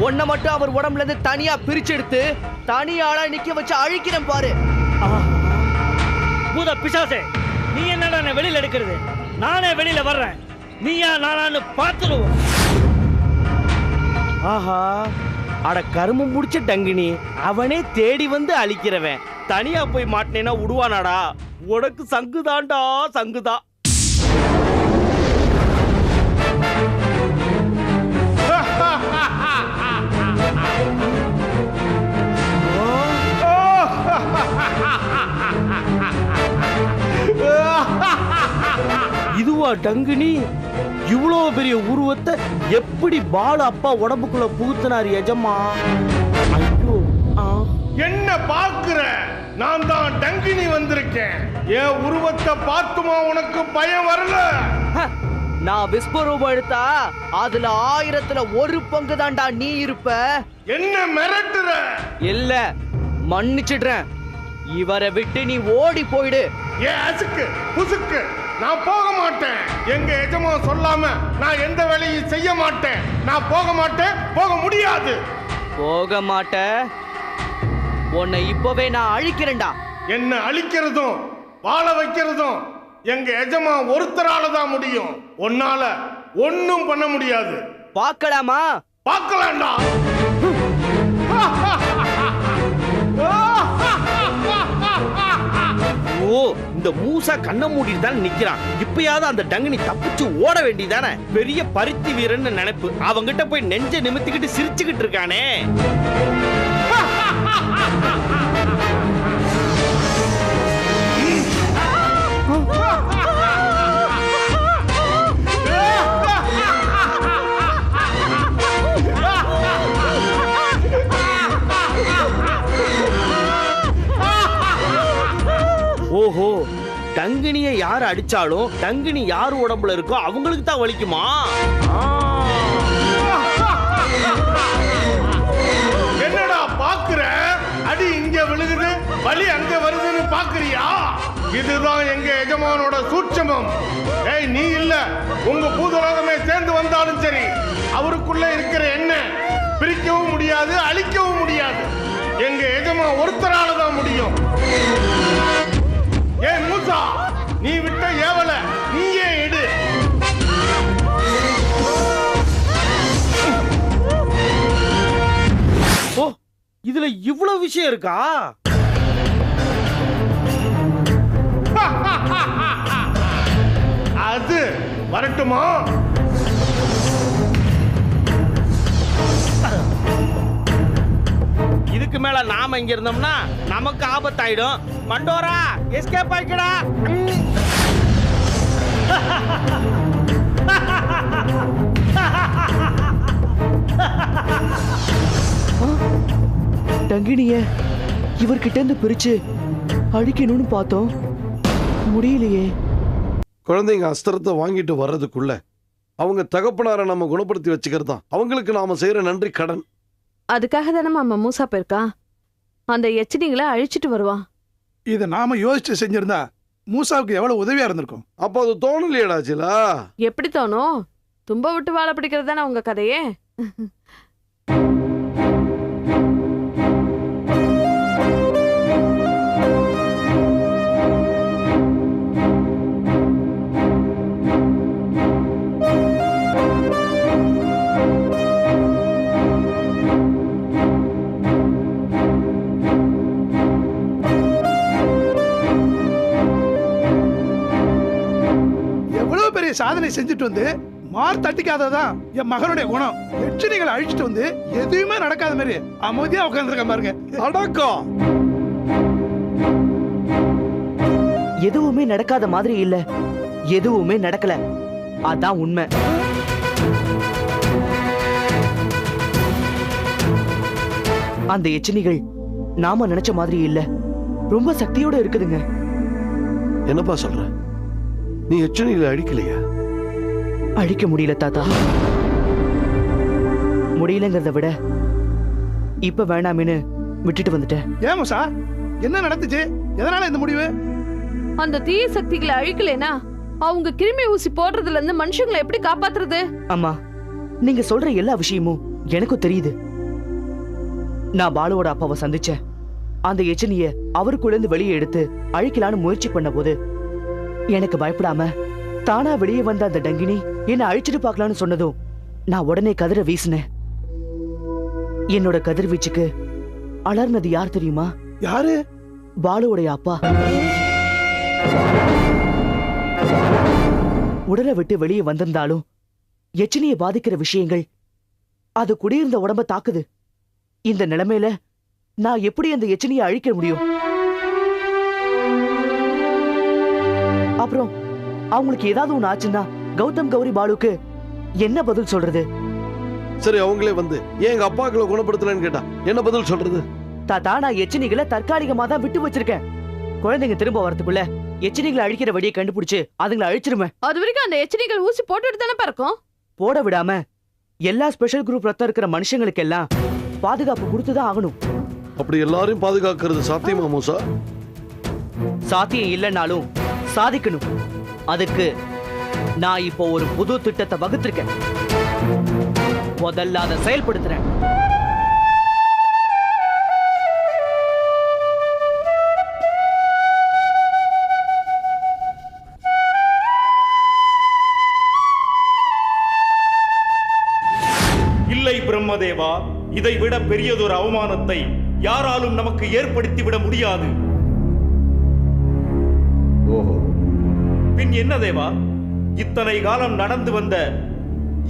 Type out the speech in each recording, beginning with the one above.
ஒன்ன மட்டும் அவர் உடம்புல இருந்து தனியா பிரிச்சு எடுத்து தனியாளா நிக்க வச்சு அழிக்கிறேன் பாரு. பூத பிசாசே, நீ என்னடா வெளியில எடுக்கிறது? நானே வெளியில வர்றேன், நீயா நானான்னு பார்த்துருவோம். ஆஹா, அட கரும்பு முடிச்ச டங்கினி, அவனே தேடி வந்து அழிக்கிறவன் தனியா போய் மாட்டினேன்னா விடுவானாடா? உனக்கு சங்குதான்டா, சங்குதா. இதுவா டங்கினி? இவ்வளவு பெரிய உருவத்தை எப்படி பாலு அப்பா உடம்புக்குள்ள புகுத்தினார் எஜமா? ஐயோ, என்ன பாக்குற? நான் தான் டங்கினி வந்திருக்கேன். என் உருவத்தை பார்த்துமா உனக்கு பயம் வரல? நான் விஸ்வரூபம் எடுத்தா அதுல 1000ல் 1 பங்கு தான்டா நீ இருப்ப. என்ன மிரட்டுற? இல்ல, மன்னிச்சிடுறேன். இவரை விட்டு நீ ஓடி போயிடு. ஏன் அசுக்கு புசுக்கு? நான் போக மாட்டேன். எங்க எஜமா சொல்லாம நான் எந்த வேலையும் செய்ய மாட்டேன். நான் போக மாட்டேன், போக முடியாது. போக மாட்ட? உன்னை இப்பவே நான் அழிக்கிறேன்டா. என்ன அழிக்கிறதும் வாழ வைக்கிறதும் எங்க எஜமா ஒருத்தரால தான் முடியும். உன்னால ஒன்னும் பண்ண முடியாது. பார்க்கலாமா? பார்க்கலாம்டா. ஓ, இந்த மூசா கண்ணை மூடிட்டு தான் நிக்கிறான். இப்பயாவது அந்த டங்கினி தப்பிச்சு ஓட வேண்டியதானே? பெரிய பருத்தி வீரன் நினைப்பு. அவங்கிட்ட போய் நெஞ்ச நிமித்திக்கிட்டு சிரிச்சுக்கிட்டு இருக்கானே. ஓஹோ, டங்கினியை யார் அடிச்சாலும் டங்கினி யார் உடம்புல இருக்கோ அவங்களுக்கு தான் வலிக்குமா? என்னடா பாக்குற? அடி இங்க விழுகுது, வலி அங்க வருதுன்னு பாக்குறியா? இதுதான் எங்க எஜமானோட சூட்சமம். ஏய், நீ இல்ல, உங்க பூதலோகமே சேர்ந்து வந்தாலும் சரி, அவருக்குள்ள இருக்கிற என்ன பிரிக்கவும் முடியாது, அழிக்கவும் முடியாது. எங்க எஜமா ஒருத்தரால தான் முடியும். ஏய் மூசா, நீ விட்ட ஏவல நீயே எடு. ஓ, இதுல இவ்வளவு விஷயம் இருக்கா? அது வரட்டுமா? இதுக்கு மேல நாம இங்க இருந்தோம்னா நமக்கு ஆபத்தாயிடும். மண்டோரா, எஸ்கேப் ஆயிக்கடா. டங்கினிய இவர்கிட்ட இருந்து பிரிச்சு அடிக்கணும்னு பார்த்தோம், முடியலையே. குழந்தைங்க அஸ்திரத்தை வாங்கிட்டு வர்றதுக்குள்ள அவங்க தகப்பனாரை நம்ம குணப்படுத்தி வச்சுக்கிறது தான் அவங்களுக்கு நாம செய்யற நன்றி கடன். அதுக்காக தானே மாமா மூசா போயிருக்கா. அந்த எச்சனிகளை அழிச்சிட்டு வருவான். இதை நாம யோசிச்சு செஞ்சிருந்தா மூசாவுக்கு எவ்வளவு உதவியா இருந்திருக்கும். அப்போ அது தோணலையடாச்சிலா? எப்படி தோணும்? தும்ப விட்டு வாழ பிடிக்கிறது தானே உங்க கதையே. சாதனை செஞ்சுட்டு வந்து மார் தட்டிக்காததான் என் மகனுடைய குணம். எச்சரிகளை அழிச்சிட்டு வந்து எதுவுமே நடக்காத மாதிரி அமைதியா உட்கார்ந்துருக்க பாருங்க. அடக்கம். எதுவுமே நடக்காத மாதிரி இல்ல, எதுவுமே நடக்கல. அதான் உண்மை. அந்த எச்சனிகள் நாம நினைச்ச மாதிரி இல்ல, ரொம்ப சக்தியோட இருக்குதுங்க. என்னப்பா சொல்ற? நீ எச்சனிகளை அழிக்கலையா? அழிக்க முடியல தாத்தா. முடியலங்கிறத விட இப்ப வேணாமின்னு விட்டுட்டு வந்துட்டேன். ஏன் மூசா, என்ன நடந்துச்சு? எதனால இந்த முடிவு? அந்த தீய சக்திகளை அழிக்கலைனா அவங்க கிருமி ஊசி போடுறதுல இருந்து மனுஷங்களை எப்படி காப்பாத்துறது? அம்மா, நீங்க சொல்ற எல்லா விஷயமும் எனக்கும் தெரியுது. நான் பாலுவோட அப்பாவை சந்திச்சேன். அந்த எச்சனிய அவருக்குள்ள இருந்து வெளியே எடுத்து அழிக்கலான்னு முயற்சி பண்ண போது எனக்கு பயப்படாம தானா வெளியே வந்த அந்த டங்கினி என்ன அழிச்சிட்டு பார்க்கலான்னு சொன்னதும் நான் உடனே கதிரை வீசினேன். என்னோட கதிர்வீச்சுக்கு அலர்னது யார் தெரியுமா? யாரு? பாலுவோடைய அப்பா. உடலை விட்டு வெளியே வந்திருந்தாலும் எச்சனியை பாதிக்கிற விஷயங்கள் அது குடியிருந்த உடம்ப தாக்குது. இந்த நிலைமையில நான் எப்படி அந்த எச்சனியை அழிக்க முடியும்? அப்புறம் அவங்களுக்கு ஏதாவது ஒண்ணு ஆச்சுன்னா கௌதம் கௌரி பாலுக்கு என்ன பதில் சொல்றது? சரி, அவங்களே வந்து ஏன் எங்க அப்பாக்களை குணப்படுத்தலன்னு கேட்டா என்ன பதில் சொல்றது? தாத்தா, நான் எச்சனிகளை தற்காலிகமா தான் விட்டு வச்சிருக்கேன். குழந்தைங்க திரும்ப வரதுக்குள்ள எச்சனிகளை அழிக்கிற வழியை கண்டுபிடிச்சு அதுங்களை அழிச்சிருவேன். அது வரைக்கும் அந்த எச்சனிகள் ஊசி போட்டுட்டு தானே பறக்கும். போட விடாம எல்லா ஸ்பெஷல் குரூப் ரத்தம் இருக்கிற மனுஷங்களுக்கு எல்லாம் பாதுகாப்பு கொடுத்துதான் ஆகணும். அப்படி எல்லாரையும் பாதுகாக்கிறது சாத்தியமா மூசா? சாத்தியம் இல்லைன்னாலும் சாதிக்கணும். அதுக்கு நான் இப்போ ஒரு புது திட்டத்தை வகுத்திருக்கேன். முதல்ல அதை செயல்படுத்துறேன். இல்லை பிரம்மதேவா, இதை விட பெரியதொரு அவமானத்தை யாராலும் நமக்கு ஏற்படுத்தி விட முடியாது. ஓஹோ, பின் என்ன தேவா? இத்தனை காலம் நடந்து வந்த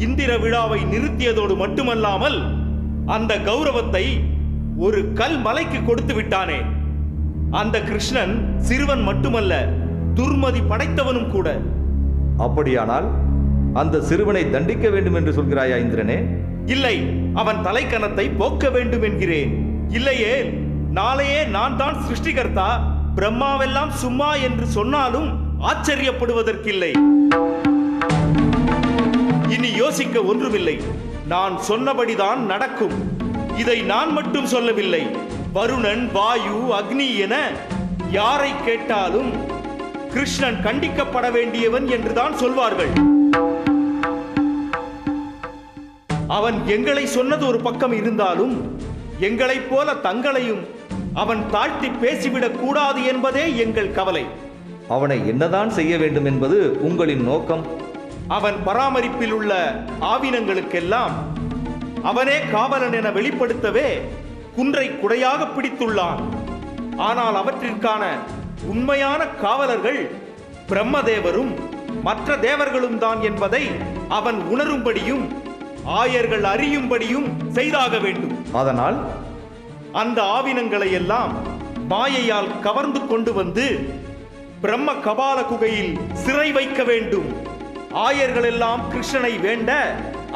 இந்திர விழாவை நிறுத்தியதோடு மட்டுமல்லாமல் அந்த கௌரவத்தை ஒரு கல் மலைக்கு கொடுத்து விட்டானே. அந்த கிருஷ்ணன் சிறுவன் மட்டுமல்ல, துர்மதி படைத்தவனும் கூட. அப்படியானால் அந்த சிறுவனை தண்டிக்க வேண்டும் என்று சொல்கிறாயா இந்திரனே? இல்லை, அவன் தலைக்கணத்தை போக்க வேண்டும் என்கிறேன். இல்லையே, நாளையே நான் தான் சிருஷ்டிகர்த்தா, பிரம்மாவெல்லாம் சும்மா என்று சொன்னாலும் ஆச்சரியப்படுவதற்கில்லை. இனி யோசிக்க ஒன்றுமில்லை. நான் சொன்னபடிதான் நடக்கும். இதை நான் மட்டும் சொல்லவில்லை. வருணன், வாயு, அக்னி என யாரை கேட்டாலும் கிருஷ்ணன் கண்டிக்கப்பட வேண்டியவன் என்றுதான் சொல்வார்கள். அவன் எங்களை சொன்னது ஒரு பக்கம் இருந்தாலும் எங்களைப் போல தங்களையும் அவன் தாழ்த்தி பேசிவிடக் கூடாது என்பதே எங்கள் கவலை. அவனை என்னதான் செய்ய வேண்டும் என்பது உங்களின் நோக்கம்? அவன் பராமரிப்பில் உள்ள ஆவினங்களுக்கெல்லாம் அவனே காவலன் என வெளிப்படுத்தவே குன்றை குடையாக பிடித்துள்ளான். ஆனால் அவற்றிற்கான உண்மையான காவலர்கள் பிரம்மதேவரும் மற்ற தேவர்களும் தான் என்பதை அவன் உணரும்படியும் ஆயர்கள் அறியும்படியும் செய்தாக வேண்டும். அதனால் அந்த ஆவினங்களை எல்லாம் மாயையால் கவர்ந்து கொண்டு வந்து பிரம்ம கபால குகையில் சிறை வைக்க வேண்டும். ஆயர்கள் எல்லாம் கிருஷ்ணனை வேண்ட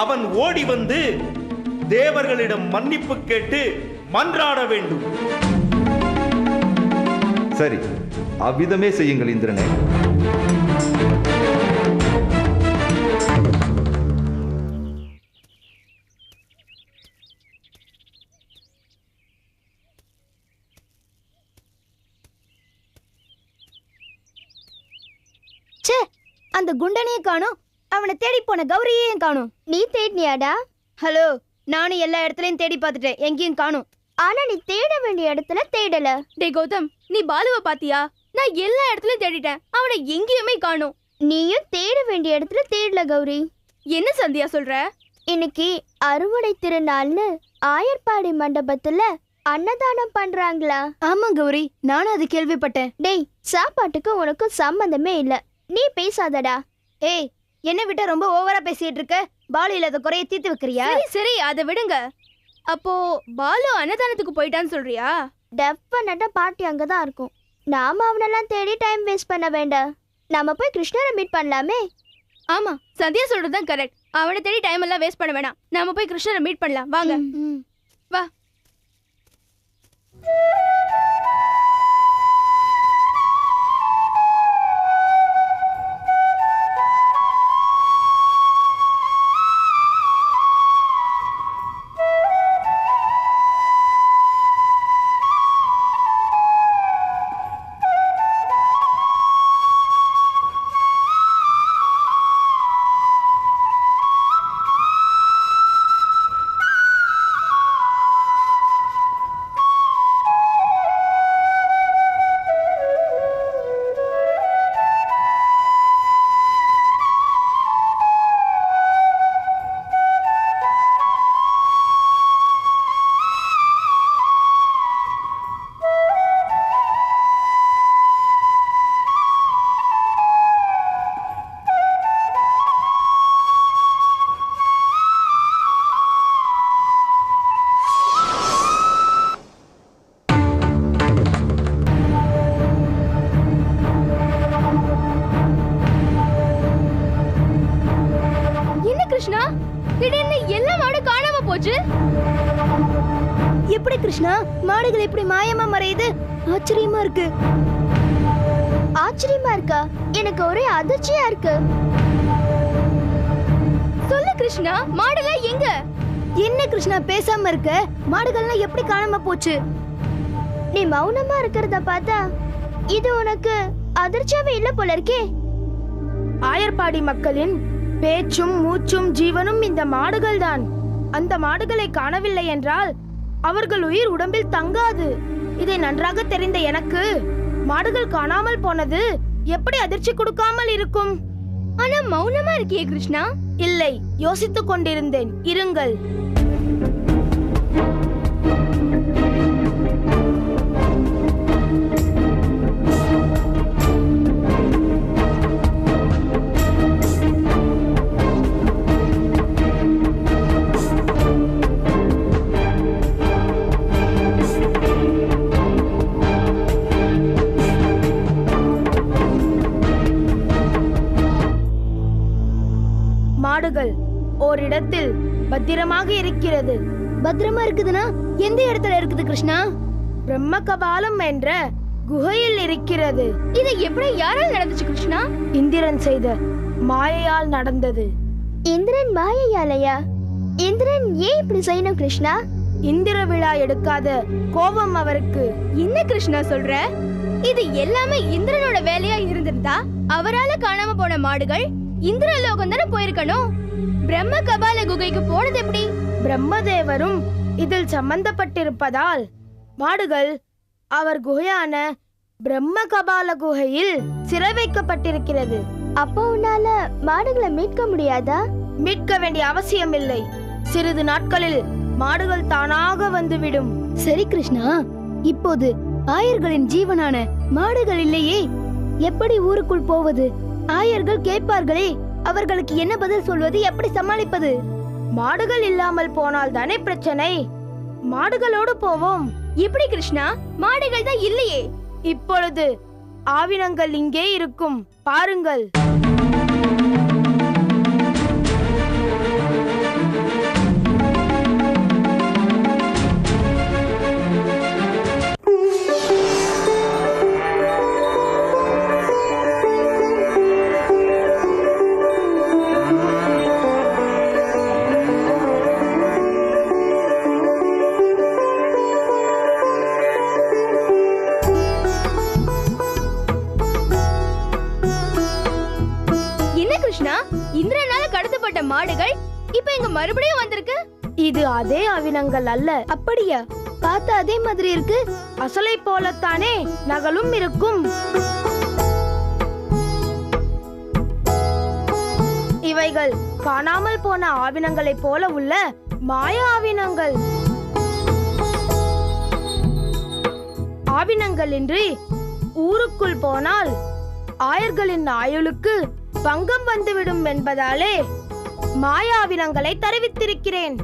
அவன் ஓடி வந்து தேவர்களிடம் மன்னிப்பு கேட்டு மன்றாட வேண்டும். சரி, அவ்விதமே செய்யுங்கள் இந்திரனே. அந்த குண்டனையும் காணும், அவனை தேடி போன கௌரியையும் காணும். நீ தேடினியாடா? ஹலோ, நானும் எல்லா இடத்துலயும் தேடி பார்த்துட்டேன், எங்கேயும் காணும். ஆனா நீ தேட வேண்டிய இடத்துல தேடல. டே கௌதம், நீ பாலுவை பாத்தியா? நான் எல்லா இடத்துலயும் தேடிட்டேன், அவனை எங்கேயுமே காணும். நீயும் தேட வேண்டிய இடத்துல தேடல கௌரி. என்ன சந்தியா சொல்ற? இன்னைக்கு அறுவடை திருநாள்னு ஆயர்பாடி மண்டபத்துல அன்னதானம் பண்றாங்களா? ஆமா கௌரி, நானும் அது கேள்விப்பட்டேன். டேய், சாப்பாட்டுக்கு உனக்கும் சம்பந்தமே இல்ல, நீ பேசாதடா. ஏய், என்ன விட்ட ரொம்ப ஓவரா பேசிட்டு இருக்க. பாலு இல்லாத குறைய தீர்த்து வைக்கிறியா? சரி, அதை விடுங்க. அப்போ பாலு அன்னதானத்துக்கு போயிட்டான்னு சொல்றியா? டெஃபினட்டா பார்ட்டி அங்கதான் இருக்கும். நாம அவனெல்லாம் தேடி டைம் வேஸ்ட் பண்ண வேண்டாம். நாம போய் கிருஷ்ணரை மீட் பண்ணலாமே. ஆமா, சந்தியா சொல்றதுதான் கரெக்ட். அவனை தேடி டைம் எல்லாம் வேஸ்ட் பண்ண வேணாம். நாம போய் கிருஷ்ணரை மீட் பண்ணலாம். வாங்க. வா. கிருஷ்ணா, திடீர்னு எல்லா மாடும் காணாம போச்சு. எப்படி கிருஷ்ணா, மாடுகள் எப்படி மாயமா மறையுது? ஆச்சரியமா இருக்கு. ஆச்சரியமா இருக்கா? எனக்கு ஒரே அதிர்ச்சியா இருக்கு. சொல்லு கிருஷ்ணா, மாடுகள் எங்க? என்ன கிருஷ்ணா பேசாம இருக்க? மாடுகள்லாம் எப்படி காணாம போச்சு? நீ மௌனமா இருக்கிறத பார்த்தா இது உனக்கு அதிர்ச்சியாவே இல்ல போல இருக்கே. ஆயர்பாடி மக்களின் பேச்சும் மூச்சும் ஜீவனும் இந்த மாடுகள் தான். அந்த மாடுகளை காணவில்லை என்றால் அவர்கள் உயிர் உடம்பில் தங்காது. இதை நன்றாக தெரிந்த எனக்கு மாடுகள் காணாமல் போனது எப்படி அதிர்ச்சி கொடுக்காமல் இருக்கும்? ஆனா மௌனமா இருக்கியே கிருஷ்ணா. இல்லை, யோசித்துக் கொண்டிருந்தேன். இருங்கள். மாடுகள் ஓரிடத்தில் பத்திரமாக இருக்கிறது. பத்திரமா இருக்குதுன்னா எந்த இடத்துல இருக்குது கிருஷ்ணா? பிரம்ம கபாலம் என்ற குகையில் இருக்கிறது. இது எப்படி யாரால் நடந்துச்சு கிருஷ்ணா? இந்திரன் செய்த மாயையால் நடந்தது. இந்திரன் மாயையாலையா? இந்திரன் ஏன் இப்படி செய்யணும் கிருஷ்ணா? இந்திர விழா எடுக்காத கோபம் அவருக்கு. என்ன கிருஷ்ணா சொல்ற? இது எல்லாமே இந்திரனோட வேலையா இருந்திருந்தா அவரால காணாம போன மாடுகள் இந்திரலோகம் தானே போயிருக்கணும். பிரம்ம கபால குகைக்கு போனது எப்படி? பிரம்மதேவரும் இதில் சம்பந்தப்பட்டிருப்பதால் மாடுகள் அவர் குகையான பிரம்ம கபால குகையில் சிறை வைக்கப்பட்டிருக்கிறது. அப்போ உன்னால மாடுகளை மீட்க முடியாதா? மீட்க வேண்டிய அவசியம் இல்லை. சிறிது நாட்களில் மாடுகள் தானாக வந்துவிடும். சரி கிருஷ்ணா, இப்போது ஆயர்களின் ஜீவனான மாடுகள் இல்லையே, எப்படி ஊருக்குள் போவது? ஆயர்கள் கேட்பார்களே, அவர்களுக்கு என்ன பதில் சொல்வது? எப்படி சமாளிப்பது? மாடுகள் இல்லாமல் போனால் தானே பிரச்சனை. மாடுகளோடு போவோம். எப்படி கிருஷ்ணா? மாடுகள் தான் இல்லையே. இப்பொழுது ஆவினங்கள் இங்கே இருக்கும், பாருங்கள். இந்திரனால கடத்தப்பட்ட மாடுகள் இப்ப இங்க மறுபடியும் வந்திருக்கு. இது அதே ஆவினங்கள் அல்ல. அப்படியா? பார்த்தா அதே மாதிரி இருக்கு. அசலை போலத்தானே நகலும் இருக்கும். இவைகள் காணாமல் போன ஆவினங்களை போல உள்ள மாய ஆவினங்கள். ஆவினங்கள் இன்றி ஊருக்குள் போனால் ஆயர்களின் ஆயுளுக்கு பங்கம் வந்துவிடும் என்பதாலே மாயாவினங்களை தெரிவித்திருக்கிறேன்.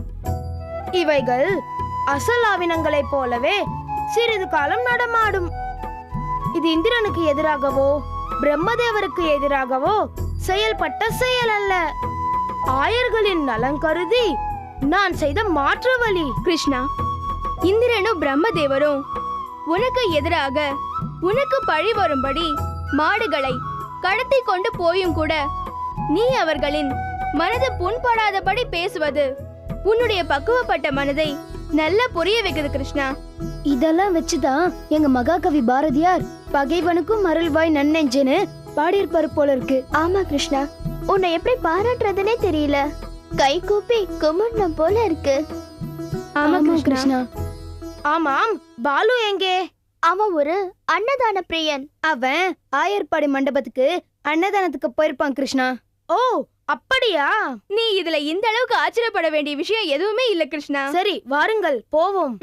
இவைகள் அசல் ஆவினங்களைப் போலவே சிறிது காலம் நடமாடும். இது இந்திரனுக்கு எதிராகவோ பிரம்மதேவருக்கு எதிராகவோ செயல்பட்ட செயல் அல்ல, ஆயர்களின் நலன் கருதி நான் செய்த மாற்று வழி. கிருஷ்ணா, இந்திரனும் பிரம்மதேவரும் உனக்கு எதிராக உனக்கு பழி வரும்படி மாடுகளை கடத்தி கொண்டு போயும் கூட நீ அவர்களின் மனது புண்படாதபடி பேசுவது உன்னுடைய பக்குவப்பட்ட மனதை நல்லா புரிய வைக்குது கிருஷ்ணா. இதெல்லாம் வச்சுதான் எங்க மகாகவி பாரதியார் பகைவனுக்கும் அருள்வாய் நன்னெஞ்சேன்னு பாடியிருப்பாரு போல இருக்கு. ஆமா கிருஷ்ணா, உன்னை எப்படி பாராட்டுறதுனே தெரியல. கை கூப்பி கும்பிடணும் போல இருக்கு. ஆமா கிருஷ்ணா. ஆமாம், பாலு எங்கே? அவன் ஒரு அன்னதான பிரியன். அவன் ஆயர்பாடி மண்டபத்துக்கு அன்னதானத்துக்கு போயிருப்பான் கிருஷ்ணா. ஓ அப்படியா? நீ இதுல இந்த அளவுக்கு ஆச்சரியப்பட வேண்டிய விஷயம் எதுவுமே இல்ல கிருஷ்ணா. சரி வாருங்கள் போவோம்.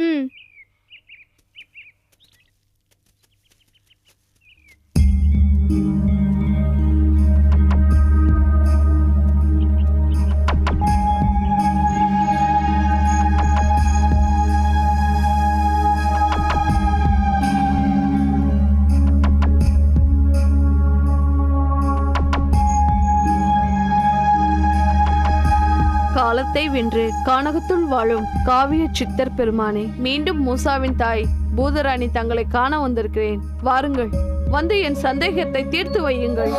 காலத்தை வென்று கானகத்துள் வாழும் காவிய சித்தர் பெருமானே, மீண்டும் மூசாவின் தாய் பூதராணி தங்களை காண வந்திருக்கிறேன். வாருங்கள், வந்து என் சந்தேகத்தை தீர்த்து வையுங்கள்.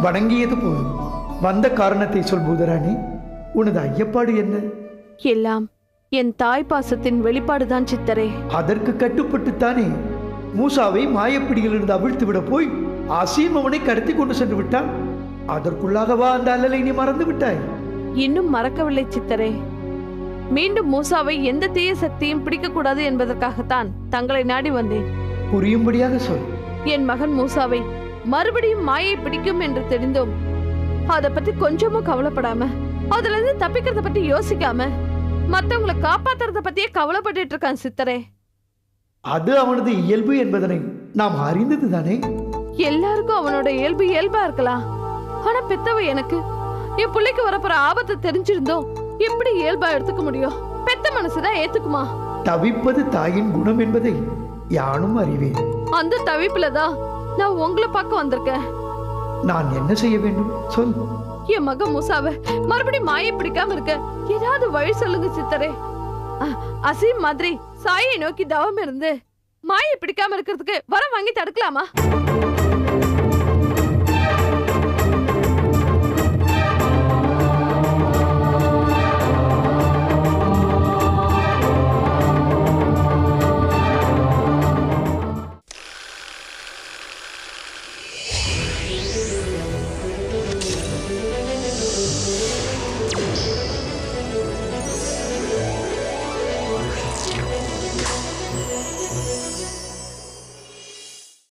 வணங்கியது போதும், வந்த காரணத்தை சொல் பூதராணி. உனது ஐயப்பாடு என்ன? எல்லாம் என் தாய் பாசத்தின் வெளிப்பாடுதான் சித்தரே. அதற்கு கட்டுப்பட்டுத்தானே மூசாவை மாயப்பிடியிலிருந்து அவிழ்த்து விட போய் அசீம் அவனை கடத்தி கொண்டு சென்று விட்டான். அதற்குள்ளாகவா அந்த அல்லலை நீ மறந்து விட்டாய்? இன்னும் மறக்கவில்லை சித்தரே. மீண்டும் மூசாவை எந்த தீய சக்தியும் பிடிக்க கூடாது என்பதற்காகத்தான் தங்களை நாடி வந்தேன். புரியும்படியாக சொல். என் மகன் மூசாவை மறுபடியும் மாயை பிடிக்கும் என்று தெரிந்தோம். அதை பத்தி கொஞ்சமும் கவலைப்படாம, அதுல இருந்து தப்பிக்கிறத பத்தி யோசிக்காம, மத்தவங்களை காப்பாத்துறத பத்தியே கவலைப்பட்டு இருக்கான் சித்தரே. அது அவனது இயல்பு என்பதனை நாம் அறிந்தது தானே. எல்லாருக்கும் அவனோட இயல்பு இயல்பா இருக்கலாம். ஆனா பெத்தவ எனக்கு என் பிள்ளைக்கு வரப்போற ஆபத்து தெரிஞ்சிருந்தோம் எப்படி இயல்பா எடுத்துக்க முடியும்? பெத்த மனசுதான் ஏத்துக்குமா? தவிப்பது தாயின் குணம் என்பதை யானும் அறிவேன். அந்த தவிப்புலதான் நான் உங்களை பார்க்க வந்திருக்கேன். நான் என்ன செய்ய வேண்டும் சொல். என் மகன் மூசாவை மறுபடியும் மாயை பிடிக்காம இருக்க ஏதாவது வழி சொல்லுங்க சித்தரே. அசீம் மாதிரி சாயை நோக்கி தவம் இருந்து மாயை பிடிக்காம இருக்கிறதுக்கு வரம் வாங்கி தடுக்கலாமா?